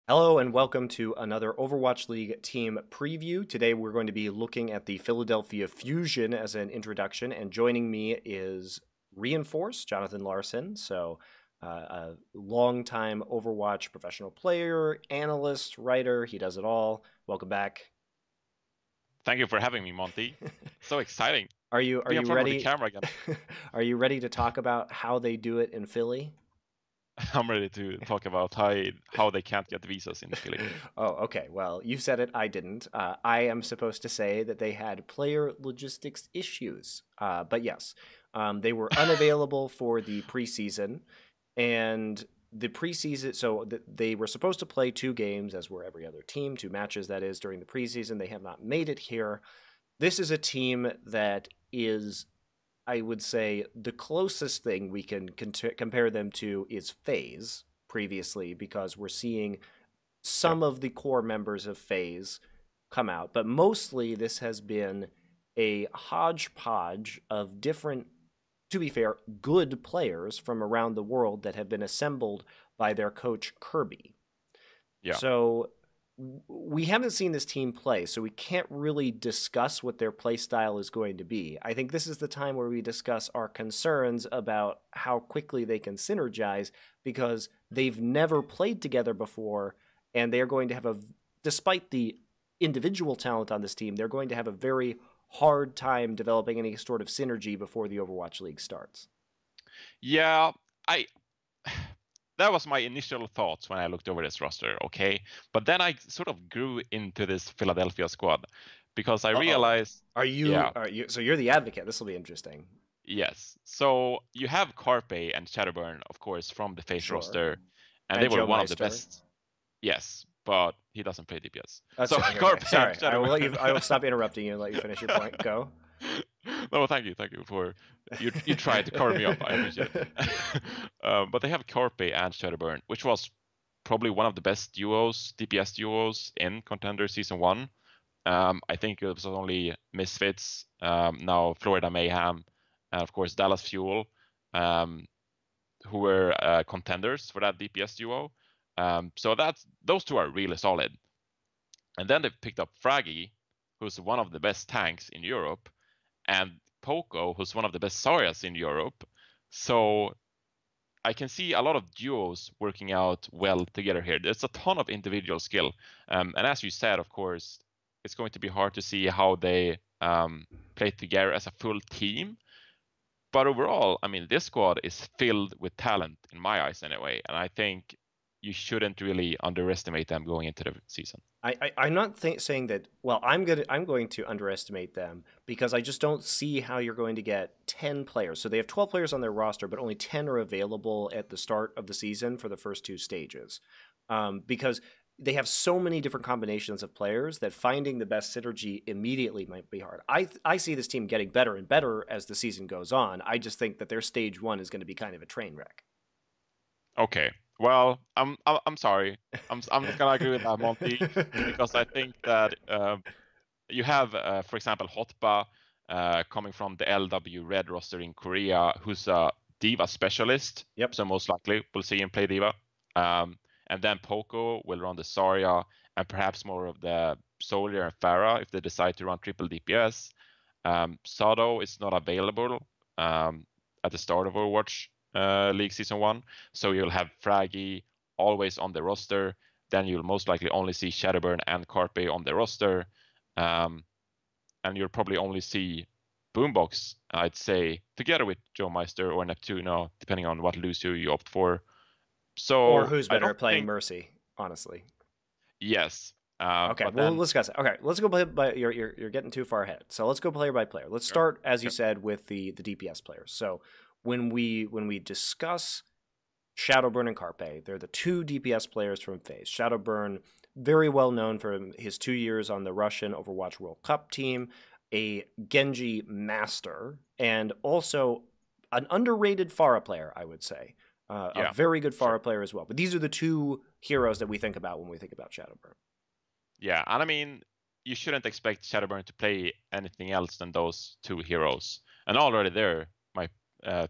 Hello and welcome to another Overwatch League team preview. Today we're going to be looking at the Philadelphia Fusion as an introduction, and joining me is Reinforce, Jonathan Larson. A longtime Overwatch professional player, analyst, writer, he does it all. Welcome back. Thank you for having me, Monty. So exciting. Are you Be in front of the ready? camera again. Are you ready to talk about how they do it in Philly? I'm ready to talk about how they can't get visas in Philly. Oh, okay. Well, you said it. I didn't. I am supposed to say that they had player logistics issues. But yes, they were unavailable for the preseason. And the preseason, they were supposed to play 2 games, as were every other team, 2 matches, that is, during the preseason. They have not made it here. This is a team that is, I would say, the closest thing we can compare them to is FaZe previously, because we're seeing Yep. some of the core members of FaZe come out, but mostly this has been a hodgepodge of different, to be fair, good players from around the world that have been assembled by their coach Carpe. Yeah. So we haven't seen this team play, so we can't really discuss what their play style is going to be. I think this is the time where we discuss our concerns about how quickly they can synergize, because they've never played together before, and they're going to have despite the individual talent on this team, they're going to have a very hard time developing any sort of synergy before the Overwatch League starts. Yeah, I that was my initial thoughts when I looked over this roster, okay? But then I sort of grew into this Philadelphia squad because I Uh-oh. realized, Are yeah, you so you're the advocate. This will be interesting. yes. So you have Carpe and Shadowburn, of course, from the FaZe Sure. roster, and they And were Joe one of the Meister. best. Yes, but he doesn't play DPS. That's So okay. Okay. Carpe and Sorry. I will let you. Shadowburn. I will stop interrupting you and let you finish your point. Go. No, thank you for you tried to cover me up. I appreciate it. But they have Carpe and Shadowburn, which was probably one of the best duos, DPS duos in Contender Season 1. I think it was only Misfits, now Florida Mayhem, and of course Dallas Fuel, um, who were contenders for that DPS duo. So those two are really solid. And then they picked up Fraggy, who's one of the best tanks in Europe, and Poco, who's one of the best Saryas in Europe. So I can see a lot of duos working out well together here. There's a ton of individual skill. And as you said, of course, it's going to be hard to see how they play together as a full team. But overall, I mean, this squad is filled with talent in my eyes anyway. And I think you shouldn't really underestimate them going into the season. I'm not saying that. Well, I'm going to underestimate them, because I just don't see how you're going to get 10 players. So they have 12 players on their roster, but only 10 are available at the start of the season for the first 2 stages, because they have so many different combinations of players that finding the best synergy immediately might be hard. I see this team getting better and better as the season goes on. I just think that their stage 1 is going to be kind of a train wreck. Okay. Well, I'm sorry. I'm not gonna agree with that, Monty, because I think that you have, for example, Hotba coming from the LW Red roster in Korea, who's a Diva specialist. Yep. So most likely we'll see him play Diva. And then Poco will run the Zarya and perhaps more of the Soldier and Pharah if they decide to run triple DPS. Sado is not available at the start of Overwatch League Season 1. So you'll have Fraggy always on the roster. Then you'll most likely only see Shadowburn and Carpe on the roster. And you'll probably only see Boombox, I'd say, together with Joe Meister or Neptuno, depending on what Lucio you opt for. Or So who's I better don't at playing think, Mercy, honestly. yes. Okay, But well, then, let's discuss it. Okay, let's go play by. You're getting too far ahead. So let's go player by player. Let's sure, start, as you sure. said, with the DPS players. So when we discuss Shadowburn and Carpe, they're the 2 DPS players from FaZe. Shadowburn, very well known for his 2 years on the Russian Overwatch World Cup team, a Genji master, and also an underrated Pharah player, I would say. A Yeah, very good sure. Pharah player as well. But these are the 2 heroes that we think about when we think about Shadowburn. Yeah, and I mean, you shouldn't expect Shadowburn to play anything else than those 2 heroes. And already there, my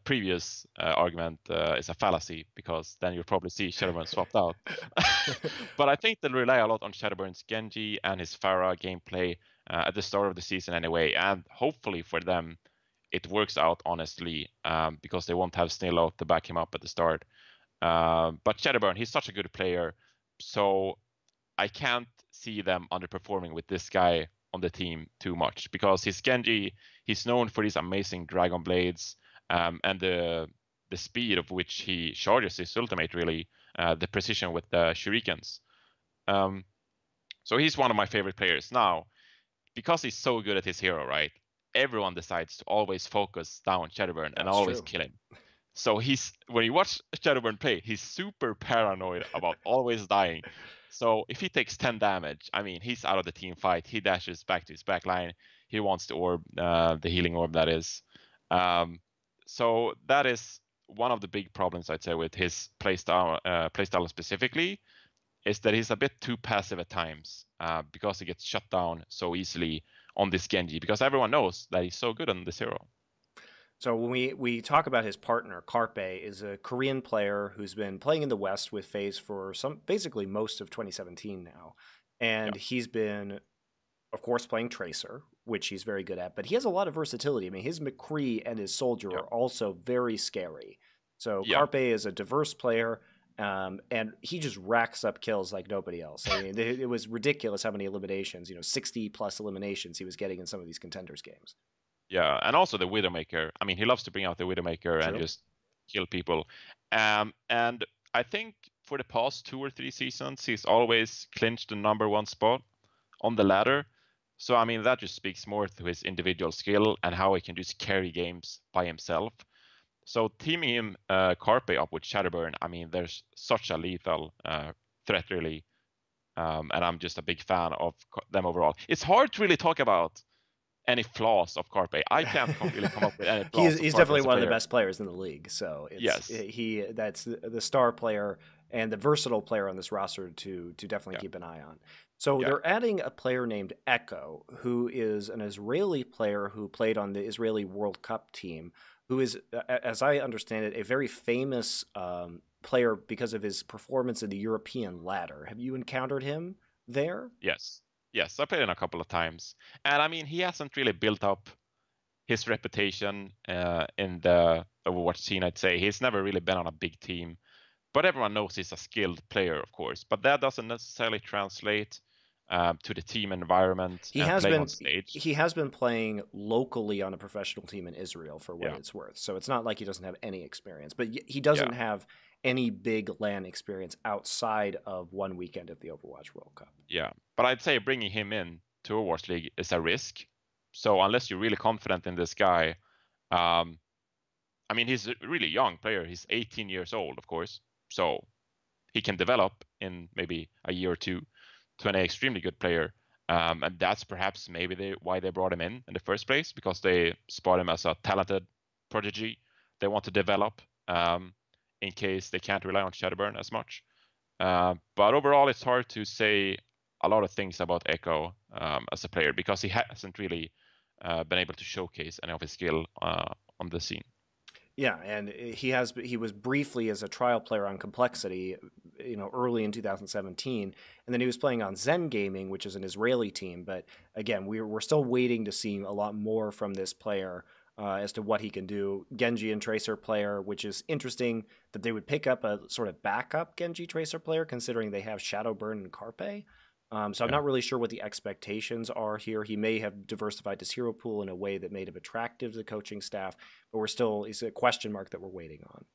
previous argument is a fallacy, because then you'll probably see Shadowburn swapped out. But I think they'll rely a lot on Shadowburn's Genji and his Pharah gameplay at the start of the season anyway, and hopefully for them it works out honestly, because they won't have Snillo to back him up at the start. But Shadowburn, he's such a good player, so I can't see them underperforming with this guy on the team too much, because his Genji, he's known for these amazing Dragon Blades, and the speed of which he charges his ultimate, really, the precision with the shurikens. So he's one of my favorite players. Now, because he's so good at his hero, right? Everyone decides to always focus down Shadowburn and That's always true. kill him. So when you watch Shadowburn play, he's super paranoid about always dying. So if he takes 10 damage, I mean, he's out of the team fight. He dashes back to his back line. He wants the orb, the healing orb, that is. So that is one of the big problems, I'd say, with his playstyle specifically, is that he's a bit too passive at times, because he gets shut down so easily on this Genji, because everyone knows that he's so good on this hero. So when we talk about his partner, Carpe is a Korean player who's been playing in the West with FaZe for basically most of 2017 now. And Yeah. he's been, of course, playing Tracer, which he's very good at, but he has a lot of versatility. I mean, his McCree and his Soldier Yeah. are also very scary. So Yeah. Carpe is a diverse player, and he just racks up kills like nobody else. I mean, it was ridiculous how many eliminations, 60 plus eliminations he was getting in some of these contenders games. Yeah, and also the Widowmaker. I mean, he loves to bring out the Widowmaker and True. just kill people. And I think for the past 2 or 3 seasons, he's always clinched the #1 spot on the ladder. So I mean, that just speaks more to his individual skill and how he can just carry games by himself. So teaming him Carpe up with Shadowburn, I mean, there's such a lethal threat, really. And I'm just a big fan of them overall. It's hard to really talk about any flaws of Carpe. I can't really come up with any flaws of he's Carpe definitely as a one of the player. best players in the league. So Yes. that's the star player and the versatile player on this roster to definitely Yeah. keep an eye on. So Yeah. they're adding a player named Echo, who is an Israeli player who played on the Israeli World Cup team, who is, as I understand it, a very famous player because of his performance in the European ladder. Have you encountered him there? Yes. Yes. I played him a couple of times, and I mean, he hasn't really built up his reputation in the Overwatch scene. I'd say he's never really been on a big team, but everyone knows he's a skilled player, of course. But that doesn't necessarily translate to the team environment He and has playing on been stage. he has been playing locally on a professional team in Israel for what Yeah. it's worth. So it's not like he doesn't have any experience, but he Yeah. doesn't have any big LAN experience outside of one weekend at the Overwatch World Cup. Yeah. But I'd say bringing him in to Overwatch League is a risk. So unless you're really confident in this guy, um, I mean, he's a really young player. He's 18 years old, of course. So he can develop in maybe a year or two to an extremely good player. And that's perhaps maybe why they brought him in the first place, because they spot him as a talented prodigy. They want to develop in case they can't rely on Shadowburn as much. But overall, it's hard to say a lot of things about Echo as a player, because he hasn't really been able to showcase any of his skill on the scene. Yeah, and he was briefly as a trial player on Complexity, early in 2017, and then he was playing on Zen Gaming, which is an Israeli team. But again, we're still waiting to see a lot more from this player as to what he can do. Genji and Tracer player, which is interesting that they would pick up a sort of backup Genji Tracer player, considering they have Shadowburn and Carpe. So I'm Yeah. not really sure what the expectations are here. He may have diversified his hero pool in a way that made him attractive to the coaching staff, but it's a question mark that we're waiting on.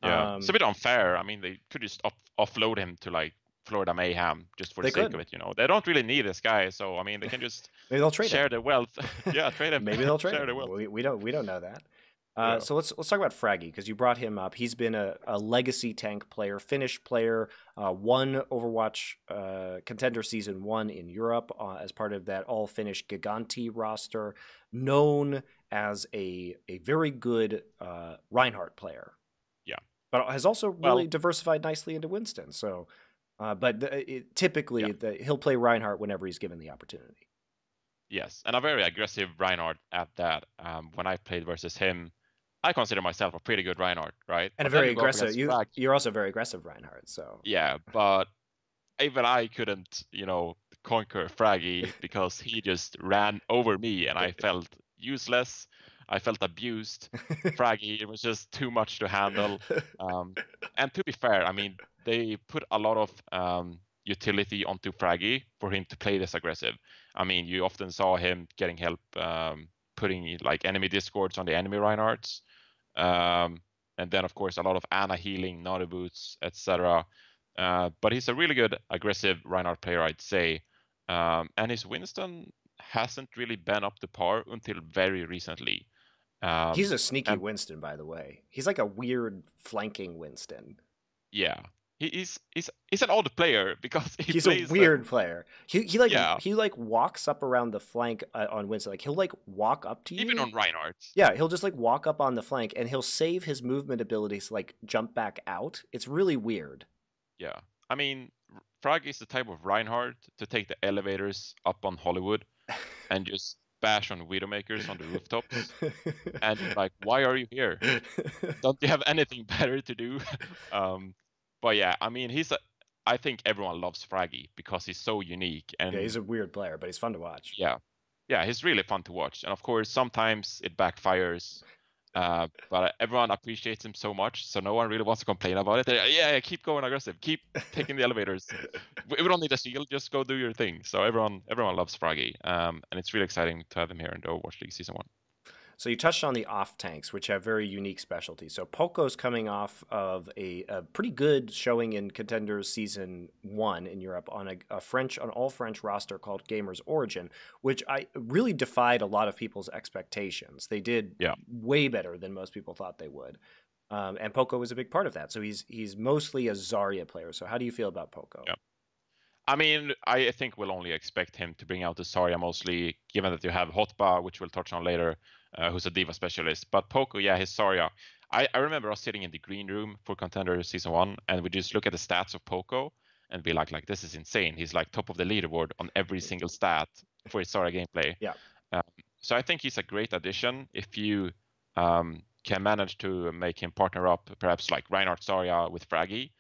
Yeah, it's a bit unfair. I mean, they could just offload him to like Florida Mayhem just for the They sake of could. it. They don't really need this guy, so I mean, they can just Maybe they'll trade him. share the wealth. Yeah, trade him. Maybe they'll trade Share him. the wealth. We don't know that. Yeah. So let's talk about Fraggy, because you brought him up. He's been a legacy tank player, Finnish player, won Overwatch Contender Season 1 in Europe as part of that all Finnish Giganti roster, known as a very good Reinhardt player. Yeah. But has also really Well, diversified nicely into Winston. So, but typically he'll play Reinhardt whenever he's given the opportunity. yes, and a very aggressive Reinhardt at that. When I played versus him, I consider myself a pretty good Reinhardt, right? And a But then very you go up aggressive. against Frag. You're also very aggressive, Reinhardt. So Yeah, but even I couldn't, conquer Fraggy because he just ran over me and I felt useless. I felt abused. Fraggy, it was just too much to handle. And to be fair, I mean, they put a lot of utility onto Fraggy for him to play this aggressive. I mean, you often saw him getting help putting like enemy discords on the enemy Reinhardts. And then, of course, a lot of Ana healing, Naughty Boots, etc. But he's a really good aggressive Reinhardt player, I'd say. And his Winston hasn't really been up to par until very recently. he's a sneaky And Winston, by the way. He's like a weird flanking Winston. yeah, he's an odd player because he He's a plays weird player. yeah, He like walks up around the flank on Winston. Like he'll like walk up to even you. on Reinhardt. Yeah, he'll just like walk up on the flank and he'll save his movement abilities to like jump back out. It's really weird. Yeah, I mean, Frag is the type of Reinhardt to take the elevators up on Hollywood and just bash on Widowmakers on the rooftops. And you're like, why are you here? Don't you have anything better to do? um, but yeah, I mean, I think everyone loves Fraggy because he's so unique Yeah, he's and a weird player, but he's fun to watch. yeah, yeah, he's really fun to watch. And of course, sometimes it backfires, but everyone appreciates him so much, so no one really wants to complain about it. Yeah, keep going aggressive, keep taking the elevators. We don't need a shield, just go do your thing. So everyone loves Fraggy, and it's really exciting to have him here in the Overwatch League Season 1. So you touched on the off tanks, which have very unique specialties. So Poco's coming off of a pretty good showing in Contenders Season 1 in Europe on an all French roster called Gamers Origin, which I really defied a lot of people's expectations. They did Yeah. way better than most people thought they would. And Poco was a big part of that. So he's mostly a Zarya player. So how do you feel about Poco? Yeah. I mean, I think we'll only expect him to bring out the Zarya mostly, given that you have Hotba, which we'll touch on later, who's a diva specialist. But Poco, yeah, his Zarya. I remember us sitting in the green room for Contender Season 1, and we just look at the stats of Poco and be like, this is insane. He's like top of the leaderboard on every single stat for his Zarya gameplay. Yeah. So I think he's a great addition if you can manage to make him partner up, perhaps like Reinhardt Zarya with Fraggy.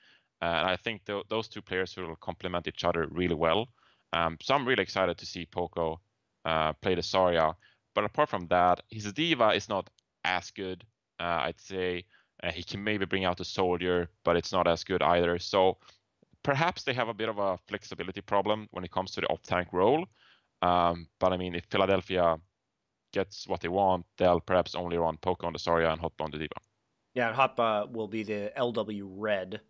And I think those two players will complement each other really well. So I'm really excited to see Poco play the Zarya. But apart from that, his diva is not as good. I'd say he can maybe bring out a soldier, but it's not as good either. So perhaps they have a bit of a flexibility problem when it comes to the off-tank role. But I mean, if Philadelphia gets what they want, they'll perhaps only run Poco on the Zarya and Hotba on the diva. Yeah, and Hotba will be the LW Red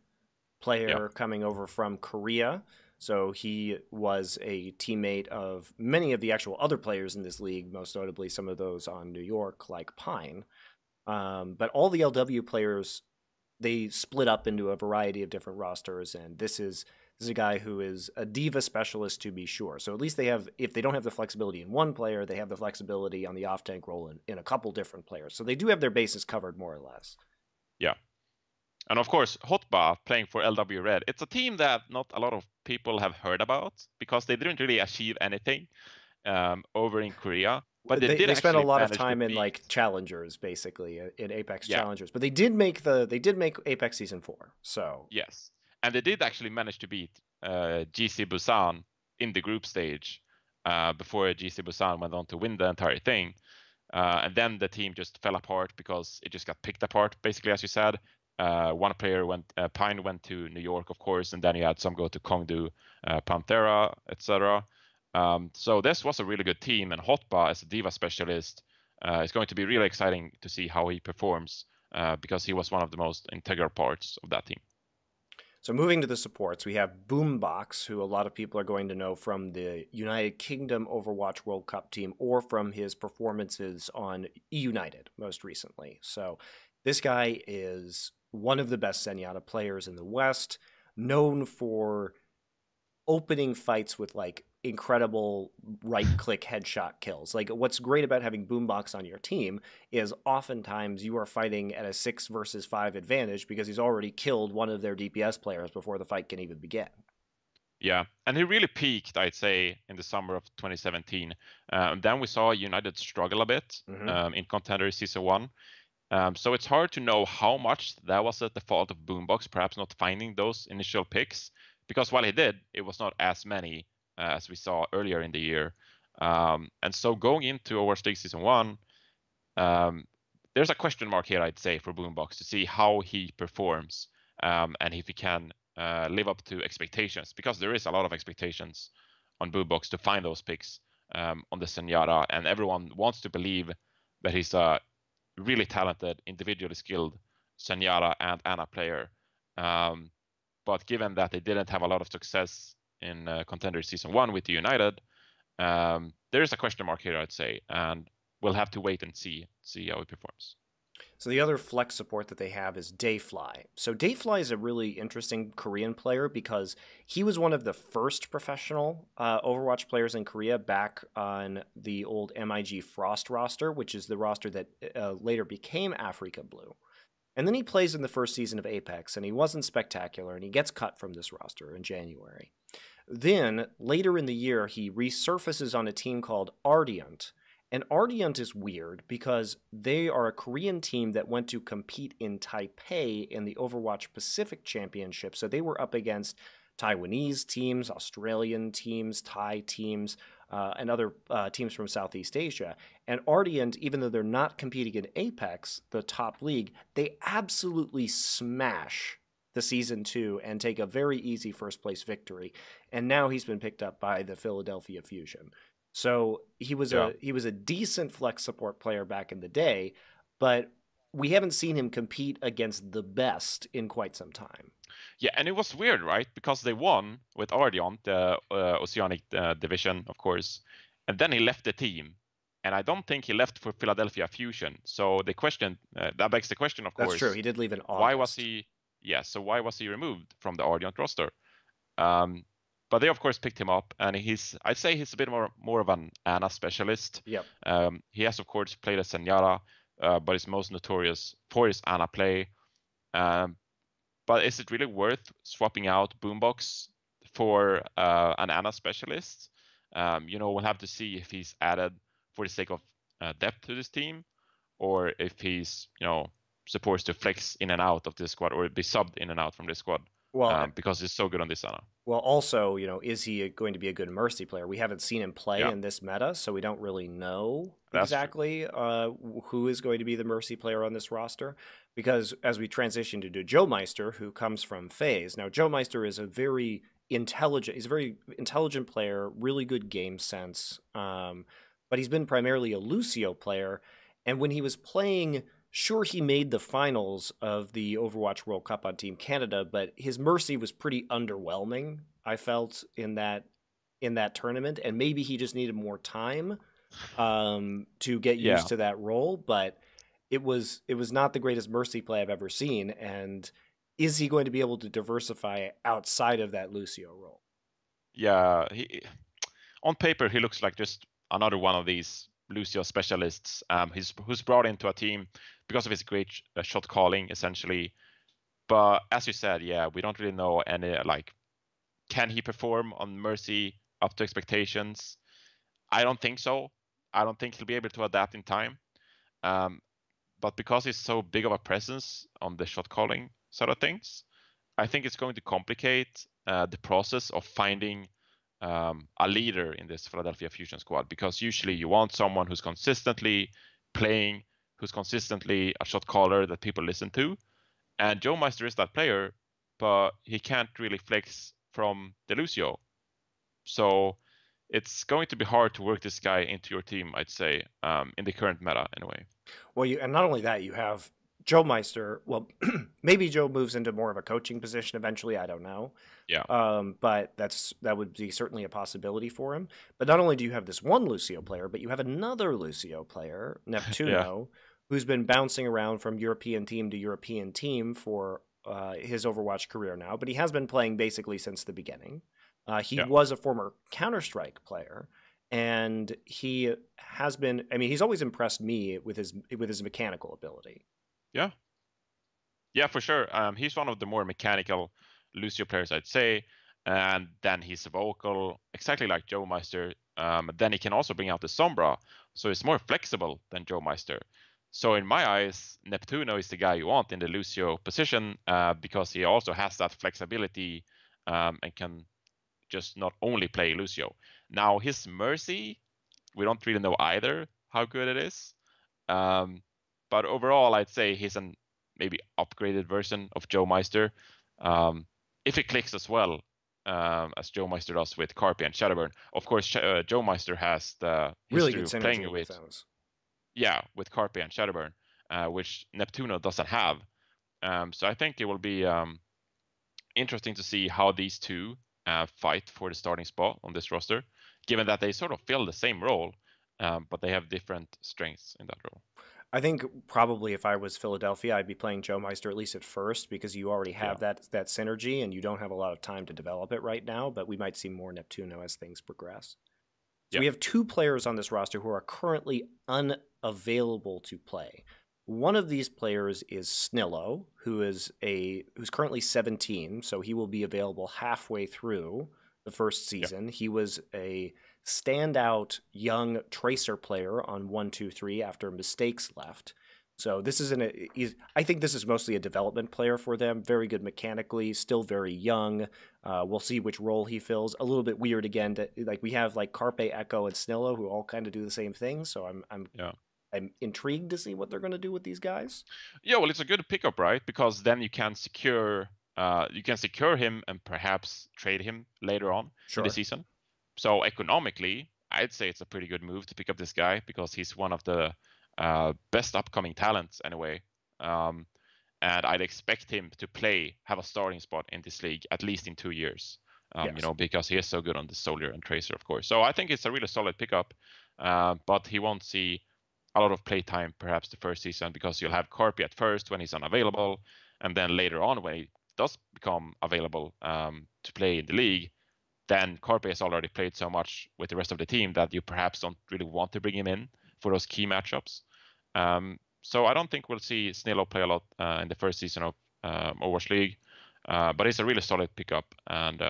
player coming over from Korea. So he was a teammate of many of the actual other players in this league, most notably some of those on New York, like Pine. But all the LW players, they split up into a variety of different rosters, and this is a guy who is a diva specialist to be sure. So at least they have, if they don't have the flexibility in one player, they have the flexibility on the off tank role in a couple different players. So they do have their bases covered more or less. Yeah. And of course, Hotba playing for LW Red. It's a team that not a lot of people have heard about because they didn't really achieve anything over in Korea. But they spent a lot of manage to time in beat. like challengers, basically in Apex Yeah. challengers. But they did make Apex Season 4. So Yes, and they did actually manage to beat GC Busan in the group stage before GC Busan went on to win the entire thing. And then the team just fell apart because it just got picked apart, basically, as you said. One player Pine went to New York, of course, and then you had some go to Kongdu, Pantera, etc. So this was a really good team, and Hotba as a diva specialist is going to be really exciting to see how he performs because he was one of the most integral parts of that team. So moving to the supports, we have Boombox, who a lot of people are going to know from the United Kingdom Overwatch World Cup team or from his performances on United most recently. So this guy is one of the best Zenyatta players in the West, known for opening fights with like incredible right-click headshot kills. Like what's great about having Boombox on your team is oftentimes you are fighting at a 6 versus 5 advantage because he's already killed one of their DPS players before the fight can even begin. Yeah, and he really peaked, I'd say, in the summer of 2017. Then we saw United struggle a bit in Contender Season 1. So it's hard to know how much that was at the fault of Boombox, perhaps not finding those initial picks, because while he did, it was not as many as we saw earlier in the year. And so going into Overwatch League Season 1, there's a question mark here, I'd say, for Boombox to see how he performs and if he can live up to expectations, because there is a lot of expectations on Boombox to find those picks on the Zenyatta, and everyone wants to believe that he's a really talented, individually skilled Zenyatta and Ana player. But given that they didn't have a lot of success in Contender Season 1 with the United, there is a question mark here, I'd say, and we'll have to wait and see how he performs. So the other flex support that they have is Dayfly. So Dayfly is a really interesting Korean player because he was one of the first professional Overwatch players in Korea back on the old MIG Frost roster, which is the roster that later became Africa Blue. And then he plays in the first season of Apex, and he wasn't spectacular, and he gets cut from this roster in January. Then, later in the year, he resurfaces on a team called Ardiant. And Ardiant is weird because they are a Korean team that went to compete in Taipei in the Overwatch Pacific Championship. So they were up against Taiwanese teams, Australian teams, Thai teams, and other teams from Southeast Asia. And Ardiant, even though they're not competing in Apex, the top league, they absolutely smash the season 2 and take a very easy first place victory. And now he's been picked up by the Philadelphia Fusion. So he was a decent flex support player back in the day, but we haven't seen him compete against the best in quite some time. Yeah, and it was weird, right? Because they won with Ardiant, the Oceanic division, of course, and then he left the team. And I don't think he left for Philadelphia Fusion. So the question that begs the question, of course. That's true. He did leave in August. Why was he? Yeah. So why was he removed from the Ardiant roster? But they of course picked him up, and I'd say he's a bit more of an Ana specialist. Yep. He has of course played as Zenyatta, but is most notorious for his Ana play. But is it really worth swapping out Boombox for an Ana specialist? We'll have to see if he's added for the sake of depth to this team, or if he's supposed to flex in and out of this squad, or be subbed in and out from this squad. Well, because he's so good on this Ana. Well, also, is he going to be a good Mercy player? We haven't seen him play in this meta, so we don't really know exactly who is going to be the Mercy player on this roster. Because as we transition to Joe Meister, who comes from FaZe. Now, Joe Meister is a very intelligent player, really good game sense, but he's been primarily a Lucio player. And when he was playing, sure, he made the finals of the Overwatch World Cup on Team Canada, but his Mercy was pretty underwhelming, I felt, in that tournament. And maybe he just needed more time to get used to that role. But it was not the greatest Mercy play I've ever seen. And is he going to be able to diversify outside of that Lucio role? Yeah, on paper, he looks like just another one of these Lucio specialists who's brought into a team because of his great shot calling, essentially. But as you said, we don't really know any, can he perform on Mercy up to expectations? I don't think so. I don't think he'll be able to adapt in time. But because he's so big of a presence on the shot calling side of things, I think it's going to complicate the process of finding a leader in this Philadelphia Fusion squad, because usually you want someone who's consistently playing, who's consistently a shot caller that people listen to. And Joe Meister is that player, but he can't really flex from the Lucio. So it's going to be hard to work this guy into your team, I'd say, in the current meta anyway. Well, and not only that, you have Joe Meister. Well, maybe Joe moves into more of a coaching position eventually. I don't know. Yeah. But that would be certainly a possibility for him. But not only do you have this one Lucio player, but you have another Lucio player, Neptuno, who's been bouncing around from European team to European team for his Overwatch career now. But he has been playing basically since the beginning. He was a former Counter-Strike player. And he has been, he's always impressed me with his mechanical ability. Yeah, for sure. He's one of the more mechanical Lucio players, I'd say. And then he's vocal, exactly like Joe Meister. Then he can also bring out the Sombra, so he's more flexible than Joe Meister. So in my eyes, Neptuno is the guy you want in the Lucio position because he also has that flexibility and can just not only play Lucio. Now his Mercy, we don't really know either how good it is. But overall, I'd say he's an maybe upgraded version of Joe Meister. If it clicks as well as Joe Meister does with Carpe and Shadowburn. Of course, Joe Meister has the Really history good of playing synergy with with, those. yeah, with Carpe and Shadowburn, which Neptuno doesn't have. So I think it will be interesting to see how these two fight for the starting spot on this roster, given that they sort of fill the same role, but they have different strengths in that role. I think probably if I was Philadelphia, I'd be playing Joe Meister at least at first because you already Yeah. have that synergy and you don't have a lot of time to develop it right now. But we might see more Neptuno as things progress. So we have 2 players on this roster who are currently unavailable to play. One of these players is Snillo, who's currently 17, so he will be available halfway through the first season. He was a standout young tracer player on 1-2-3 after mistakes left. So this is I think this is mostly a development player for them. Very good mechanically, still very young. We'll see which role he fills. A little bit weird again. We have like Carpe, Echo, and Snillo who all kind of do the same thing. So I'm intrigued to see what they're going to do with these guys. Yeah, well, it's a good pickup, right? Because then you can secure him and perhaps trade him later on in the season. So economically, I'd say it's a pretty good move to pick up this guy because he's one of the best upcoming talents anyway. And I'd expect him to have a starting spot in this league at least in 2 years. Because he is so good on the Soldier and Tracer, of course. So I think it's a really solid pickup, but he won't see a lot of play time perhaps the first season because you'll have Carpe at first when he's unavailable, and then later on when he does become available to play in the league, then Carpe has already played so much with the rest of the team that you perhaps don't really want to bring him in for those key matchups. So I don't think we'll see Snillo play a lot in the first season of Overwatch League, but he's a really solid pickup and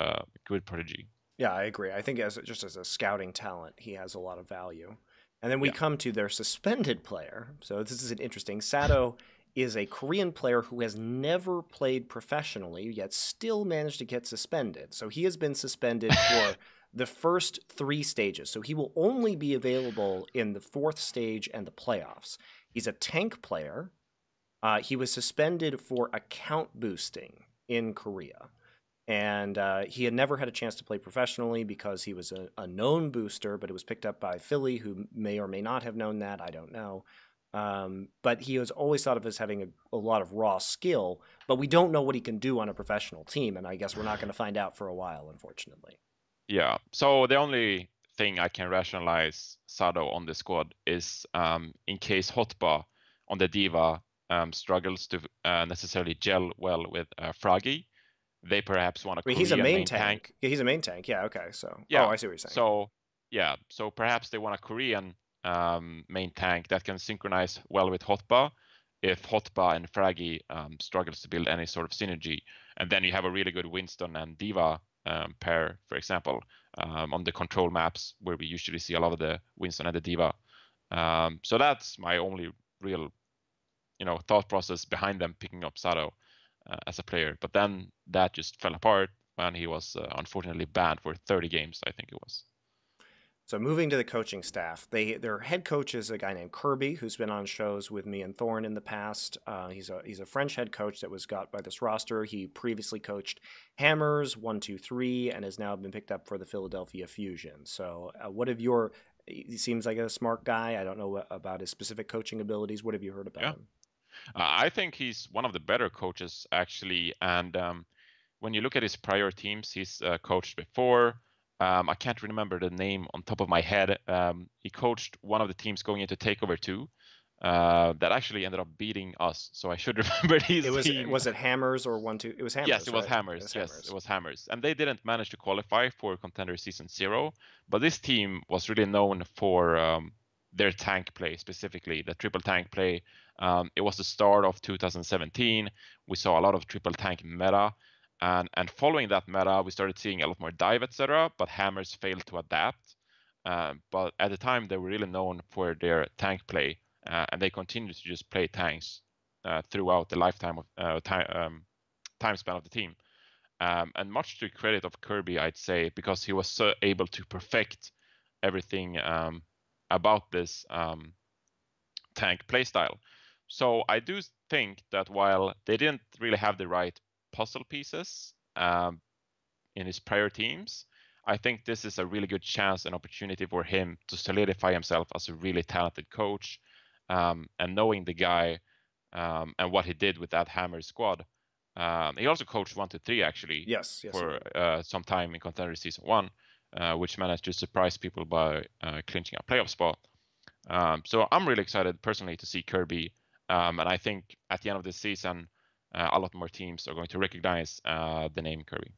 good prodigy. Yeah, I agree. I think as a scouting talent, he has a lot of value. And then we come to their suspended player. So this is an interesting. Sado is a Korean player who has never played professionally, yet still managed to get suspended. So he has been suspended for the first 3 stages. So he will only be available in the 4th stage and the playoffs. He's a tank player. He was suspended for account boosting in Korea. And he had never had a chance to play professionally because he was a known booster, but it was picked up by Philly, who may or may not have known that. I don't know. But he was always thought of as having a lot of raw skill, but we don't know what he can do on a professional team, and I guess we're not going to find out for a while, unfortunately. Yeah, so the only thing I can rationalize Sado on the squad is in case Hotba on the Diva struggles to necessarily gel well with Fragi, they perhaps want a He's a Korean main tank. Yeah, he's a main tank. Yeah, okay. So, yeah, I see what you're saying. So perhaps they want a Korean main tank that can synchronize well with Hotba if Hotba and Fragi struggles to build any sort of synergy. And then you have a really good Winston and Diva pair, for example, on the control maps where we usually see a lot of the Winston and the Diva. So that's my only real, thought process behind them picking up Sado as a player. But then that just fell apart when he was unfortunately banned for 30 games, I think it was. So moving to the coaching staff, their head coach is a guy named Carpe, who's been on shows with me and Thorn in the past. He's a French head coach that was got by this roster. He previously coached Hammers 1-2-3 and has now been picked up for the Philadelphia Fusion. So what have he seems like a smart guy. I don't know about his specific coaching abilities. What have you heard about him? I think he's one of the better coaches, actually. And when you look at his prior teams, he's coached before. I can't remember the name on top of my head. He coached one of the teams going into Takeover 2 that actually ended up beating us. So I should remember his team. Was it Hammers or 1-2? It was Hammers. Yes, it was Hammers. It was Hammers. And they didn't manage to qualify for Contender Season 0. But this team was really known for their tank play, specifically the triple tank play. It was the start of 2017. We saw a lot of triple tank meta. And following that meta, we started seeing a lot more dive, etc. But Hammers failed to adapt. But at the time, they were really known for their tank play. and they continue to just play tanks throughout the lifetime of time span of the team. And much to the credit of Kirby, I'd say, because he was so able to perfect everything about this tank playstyle. So I do think that while they didn't really have the right puzzle pieces in his prior teams, I think this is a really good chance and opportunity for him to solidify himself as a really talented coach. And knowing the guy and what he did with that Hammer squad. He also coached 1-3 actually Yes, for some time in Contender Season 1, which managed to surprise people by clinching a playoff spot. So I'm really excited personally to see Kirby, and I think at the end of this season, a lot more teams are going to recognize the name Kirby.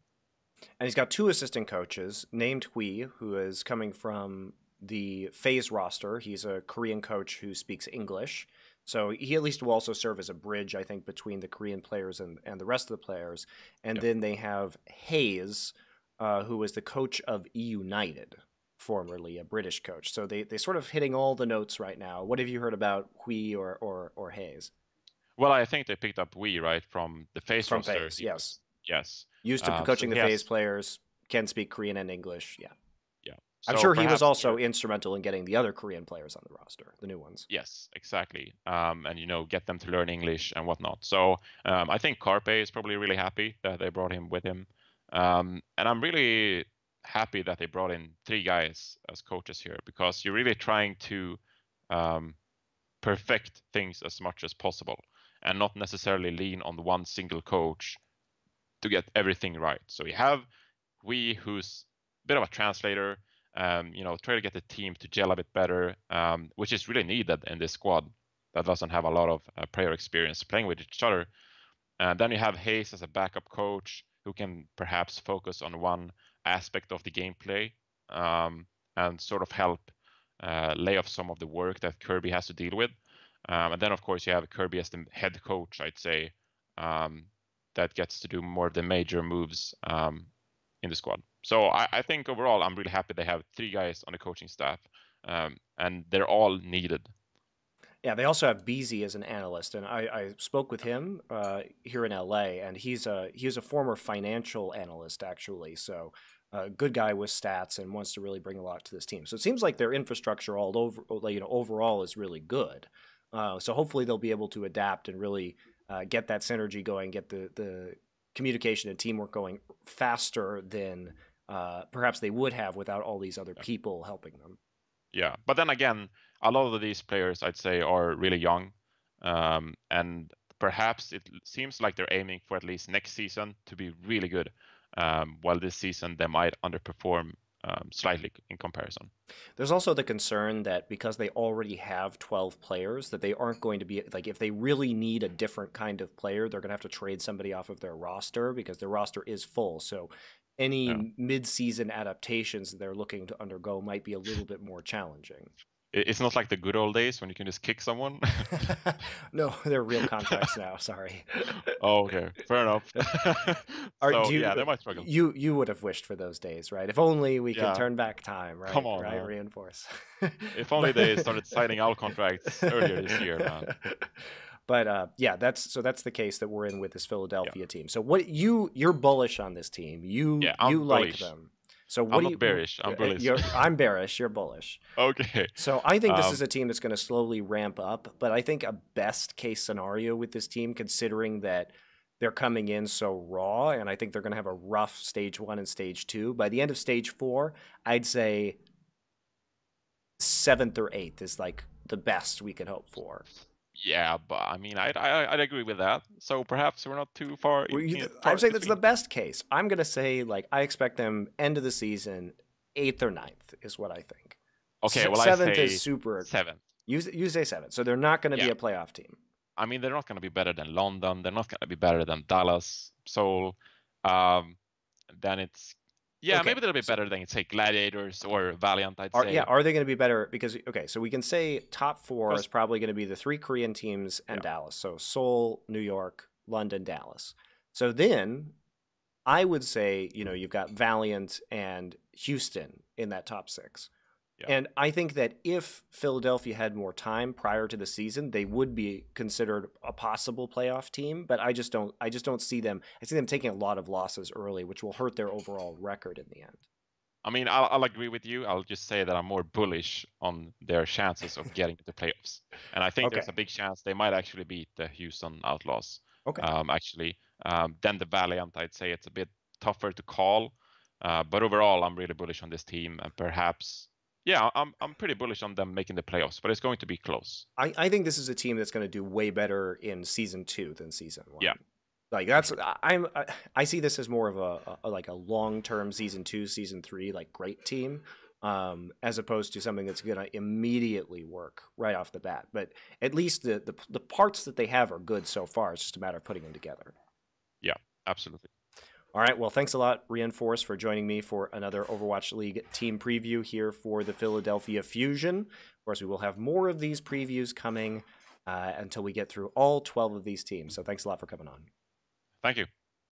And he's got 2 assistant coaches, named Hui, who is coming from the FaZe roster. He's a Korean coach who speaks English. So he at least will also serve as a bridge, I think, between the Korean players and the rest of the players. And then they have Hayes, who is the coach of E United, formerly a British coach. So they sort of hitting all the notes right now. What have you heard about Hui or Hayes? Well, I think they picked up Wii, right, from the FaZe From roster. FaZe, yes. Yes. Used to coaching the FaZe players, can speak Korean and English, yeah. Yeah. So I'm sure he was also instrumental in getting the other Korean players on the roster, the new ones. Yes, exactly. And, get them to learn English and whatnot. So I think Carpe is probably really happy that they brought him with him. And I'm really happy that they brought in 3 guys as coaches here, because you're really trying to perfect things as much as possible and not necessarily lean on one single coach to get everything right. So you have who's a bit of a translator, try to get the team to gel a bit better, which is really needed in this squad that doesn't have a lot of player experience playing with each other. And then you have Hayes as a backup coach who can perhaps focus on one aspect of the gameplay and sort of help lay off some of the work that Kirby has to deal with. And then, of course, you have Kirby as the head coach, I'd say, that gets to do more of the major moves in the squad. So I think overall, I'm really happy they have 3 guys on the coaching staff, and they're all needed. Yeah, they also have Beezy as an analyst, and I spoke with him here in LA, and he was a former financial analyst actually, so a good guy with stats and wants to really bring a lot to this team. So it seems like their infrastructure all over, overall is really good. So hopefully they'll be able to adapt and really get that synergy going, get the communication and teamwork going faster than perhaps they would have without all these other people helping them. Yeah, but then again, a lot of these players, I'd say, are really young, and perhaps it seems like they're aiming for at least next season to be really good, while this season they might underperform slightly in comparison. There's also the concern that because they already have 12 players, that they aren't going to be, like, if they really need a different kind of player, they're going to have to trade somebody off of their roster because their roster is full. So any mid-season adaptations that they're looking to undergo might be a little bit more challenging. It's not like the good old days when you can just kick someone. No, they're real contracts now. Sorry. Oh, okay, fair enough. They might struggle. You would have wished for those days, right? If only we could turn back time, right? Come on, right? man. Reinforce. If only they started signing out contracts earlier this year, man. But that's the case that we're in with this Philadelphia team. So what you're bullish on this team? You like them. So what I'm not bearish. I'm bullish. I'm bearish. You're bullish. Okay. So I think this is a team that's going to slowly ramp up. But I think a best case scenario with this team, considering that they're coming in so raw, and I think they're going to have a rough stage 1 and stage 2. By the end of stage 4, I'd say 7th or 8th is like the best we could hope for. Yeah, but I mean, I'd agree with that. So perhaps we're not too far. I'm saying that's the best case. I'm gonna say, like, I expect them end of the season 8th or 9th is what I think. Okay, well, 7th is super. 7th. You say 7th, so they're not going to be a playoff team. I mean, they're not going to be better than London. They're not going to be better than Dallas, Seoul. Then it's maybe they'll be better than, say, Gladiators or Valiant, I'd say. Yeah, are they going to be better? Because, so we can say top 4 is probably going to be the 3 Korean teams and Dallas. So Seoul, New York, London, Dallas. So then I would say, you've got Valiant and Houston in that top 6. And I think that if Philadelphia had more time prior to the season, they would be considered a possible playoff team. But I just don't see them. I see them taking a lot of losses early, which will hurt their overall record in the end. I mean, I'll agree with you. I'll just say that I'm more bullish on their chances of getting to the playoffs, and I think there's a big chance they might actually beat the Houston Outlaws. Okay. Then the Valiant, I'd say it's a bit tougher to call, but overall, I'm really bullish on this team, and perhaps, yeah, I'm pretty bullish on them making the playoffs, but it's going to be close. I think this is a team that's going to do way better in season 2 than season 1. Yeah. Like that's I see this as more of a long-term season 2, season 3 like great team, as opposed to something that's going to immediately work right off the bat. But at least the parts that they have are good so far. It's just a matter of putting them together. Yeah, absolutely. All right. Well, thanks a lot, Reinforce, for joining me for another Overwatch League team preview here for the Philadelphia Fusion. Of course, we will have more of these previews coming until we get through all 12 of these teams. So thanks a lot for coming on. Thank you.